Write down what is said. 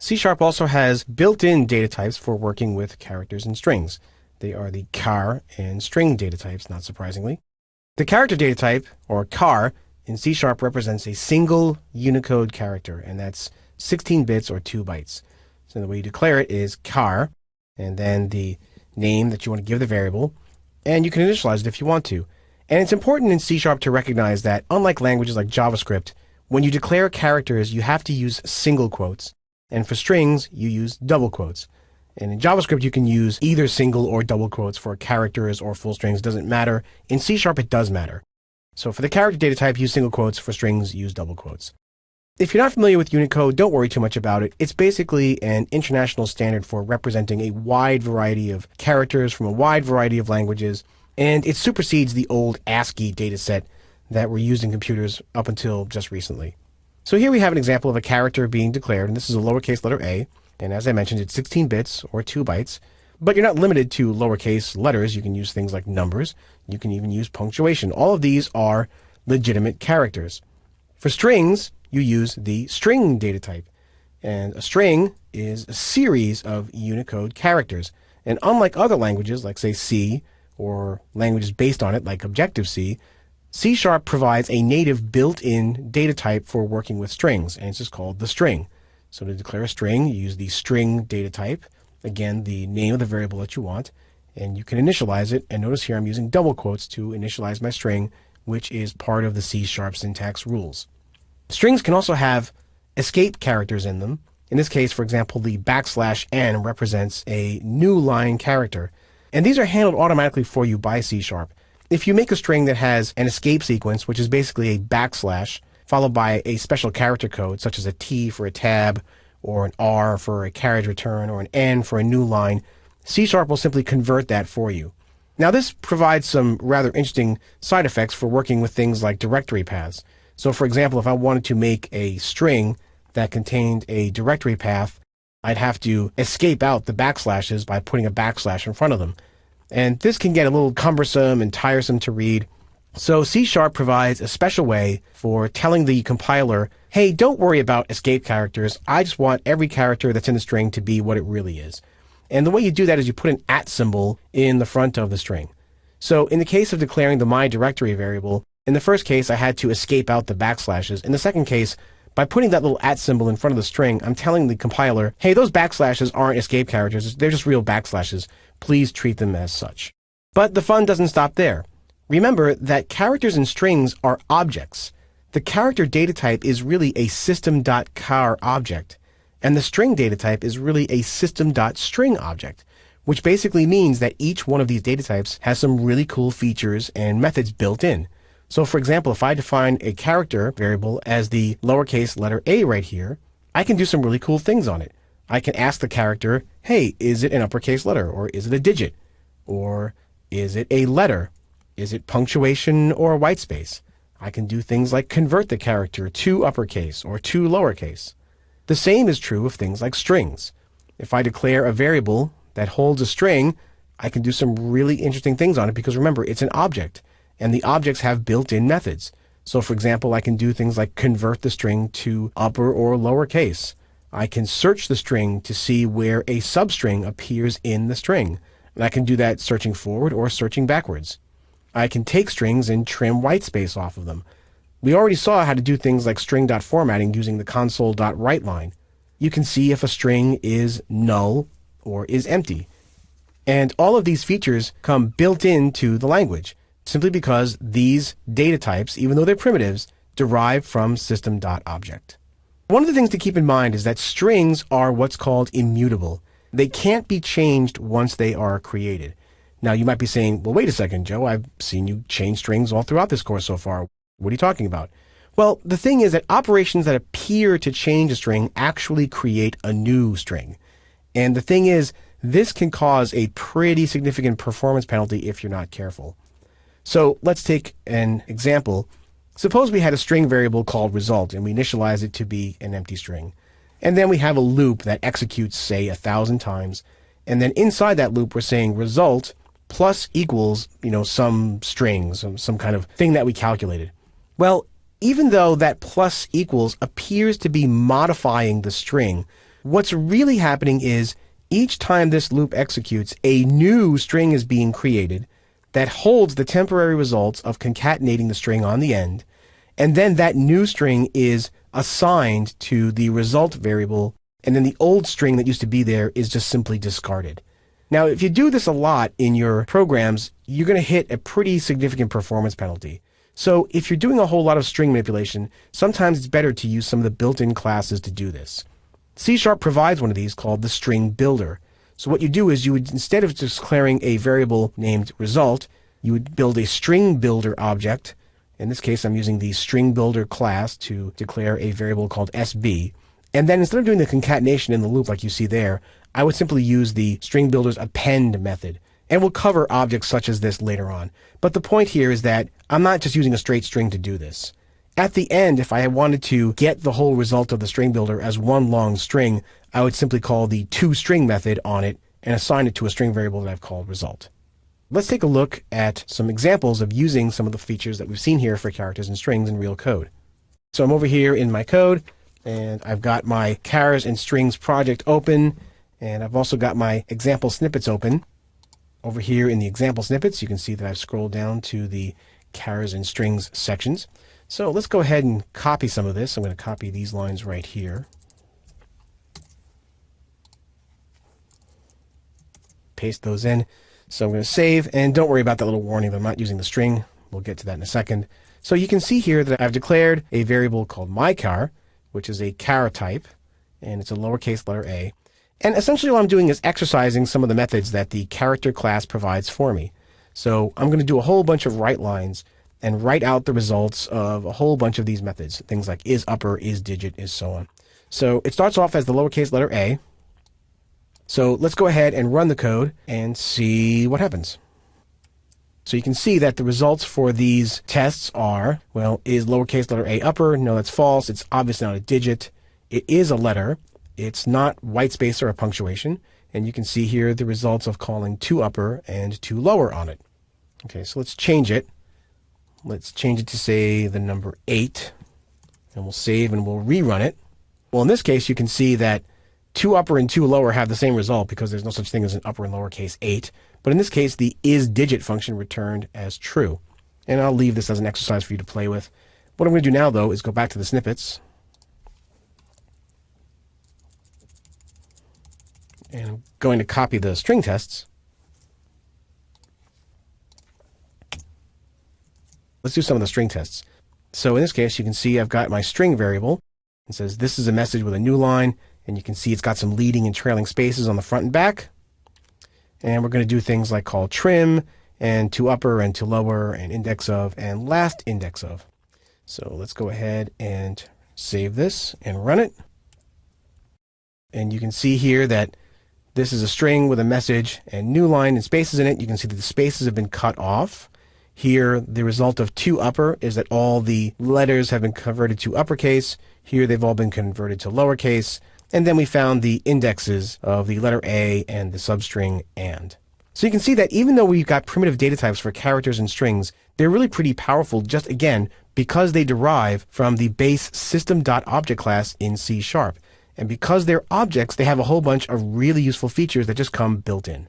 C# also has built-in data types for working with characters and strings. They are the char and string data types, not surprisingly. The character data type, or char, in C# represents a single Unicode character, and that's 16 bits or 2 bytes. So the way you declare it is char, and then the name that you want to give the variable, and you can initialize it if you want to. And it's important in C# to recognize that, unlike languages like JavaScript, when you declare characters, you have to use single quotes. And for strings, you use double quotes. And in JavaScript, you can use either single or double quotes for characters or full strings. It doesn't matter. In C#, it does matter. So for the character data type, use single quotes. For strings, use double quotes. If you're not familiar with Unicode, don't worry too much about it. It's basically an international standard for representing a wide variety of characters from a wide variety of languages. And it supersedes the old ASCII dataset that were used in computers up until just recently. So here we have an example of a character being declared, and this is a lowercase letter a, and as I mentioned, it's 16 bits or 2 bytes, but you're not limited to lowercase letters. You can use things like numbers. You can even use punctuation. All of these are legitimate characters. For strings, you use the string data type, and a string is a series of Unicode characters. And unlike other languages, like say C, or languages based on it, like Objective-C, C# provides a native built-in data type for working with strings, and it's just called the string. So to declare a string, you use the string data type, again, the name of the variable that you want, and you can initialize it. And notice here I'm using double quotes to initialize my string, which is part of the C# syntax rules. Strings can also have escape characters in them. In this case, for example, the \n represents a new line character, and these are handled automatically for you by C#. If you make a string that has an escape sequence, which is basically a \, followed by a special character code, such as a T for a tab, or an R for a carriage return, or an N for a new line, C# will simply convert that for you. Now this provides some rather interesting side effects for working with things like directory paths. So for example, if I wanted to make a string that contained a directory path, I'd have to escape out the backslashes by putting a \, in front of them. And this can get a little cumbersome and tiresome to read. So C# provides a special way for telling the compiler, hey, don't worry about escape characters. I just want every character that's in the string to be what it really is. And the way you do that is you put an @ symbol in the front of the string. So in the case of declaring the my directory variable, in the first case, I had to escape out the backslashes. In the second case, by putting that little @ symbol in front of the string, I'm telling the compiler, hey, those backslashes aren't escape characters. They're just real backslashes. Please treat them as such. But the fun doesn't stop there. Remember that characters and strings are objects. The character data type is really a system.char object, and the string data type is really a system.string object, which basically means that each one of these data types has some really cool features and methods built in. So for example, if I define a character variable as the lowercase letter a right here, I can do some really cool things on it. I can ask the character, hey, is it an uppercase letter, or is it a digit, or is it a letter? Is it punctuation or white space? I can do things like convert the character to uppercase or to lowercase. The same is true of things like strings. If I declare a variable that holds a string, I can do some really interesting things on it because remember, it's an object, and the objects have built-in methods. So for example, I can do things like convert the string to upper or lowercase. I can search the string to see where a substring appears in the string, and I can do that searching forward or searching backwards. I can take strings and trim white space off of them. We already saw how to do things like string.formatting using the console.write line. You can see if a string is null or is empty. And all of these features come built into the language, simply because these data types, even though they're primitives, derive from system.object. One of the things to keep in mind is that strings are what's called immutable. They can't be changed once they are created. Now, you might be saying, well, wait a second, Joe, I've seen you change strings all throughout this course so far. What are you talking about? Well, the thing is that operations that appear to change a string actually create a new string. And the thing is, this can cause a pretty significant performance penalty if you're not careful. So let's take an example. Suppose we had a string variable called result, and we initialize it to be an empty string. And then we have a loop that executes, say, 1,000 times. And then inside that loop, we're saying result plus equals, some string, some kind of thing that we calculated. Well, even though that plus equals appears to be modifying the string, What's really happening is each time this loop executes, a new string is being created that holds the temporary results of concatenating the string on the end, and then that new string is assigned to the result variable, and then the old string that used to be there is just simply discarded. Now, if you do this a lot in your programs, you're going to hit a pretty significant performance penalty. So if you're doing a whole lot of string manipulation, sometimes it's better to use some of the built-in classes to do this. C# provides one of these called the string builder. So what you do is you would, instead of just declaring a variable named result, you would build a string builder object. In this case, I'm using the string builder class to declare a variable called SB. And then instead of doing the concatenation in the loop like you see there, I would simply use the string builder's append method. And we'll cover objects such as this later on. But the point here is that I'm not just using a straight string to do this. At the end, if I wanted to get the whole result of the string builder as one long string, I would simply call the toString method on it and assign it to a string variable that I've called result. Let's take a look at some examples of using some of the features that we've seen here for characters and strings in real code. So I'm over here in my code, and I've got my chars and strings project open, and I've also got my example snippets open. Over here in the example snippets, you can see that I've scrolled down to the chars and strings sections. So let's go ahead and copy some of this. I'm going to copy these lines right here. Paste those in. So I'm going to save, and don't worry about that little warning that I'm not using the string. We'll get to that in a second. So you can see here that I've declared a variable called mychar, which is a char type, and it's a lowercase letter a. And essentially what I'm doing is exercising some of the methods that the character class provides for me. So I'm going to do a whole bunch of write lines and write out the results of a whole bunch of these methods. Things like is upper, is digit, is so on. So it starts off as the lowercase letter a. So let's go ahead and run the code and see what happens. So you can see that the results for these tests are, well, is lowercase letter a upper? No, that's false. It's obviously not a digit. It is a letter. It's not white space or a punctuation. And you can see here the results of calling to upper and to lower on it. Okay, so let's change it. Let's change it to, say, the number 8. And we'll save and we'll rerun it. Well, in this case, you can see that to upper and to lower have the same result because there's no such thing as an upper and lowercase 8. But in this case, the isDigit function returned as true. And I'll leave this as an exercise for you to play with. What I'm going to do now, though, is go back to the snippets. And I'm going to copy the string tests. Let's do some of the string tests. So in this case, you can see I've got my string variable. It says this is a message with a new line, and you can see it's got some leading and trailing spaces on the front and back. And we're going to do things like call trim, and to upper, and to lower, and index of, and last index of. So let's go ahead and save this and run it. And you can see here that this is a string with a message and new line and spaces in it. You can see that the spaces have been cut off. Here, the result of to upper is that all the letters have been converted to uppercase. Here, they've all been converted to lowercase. And then we found the indexes of the letter A and the substring and. So you can see that even though we've got primitive data types for characters and strings, they're really pretty powerful just, again, because they derive from the base system.object class in C#. And because they're objects, they have a whole bunch of really useful features that just come built in.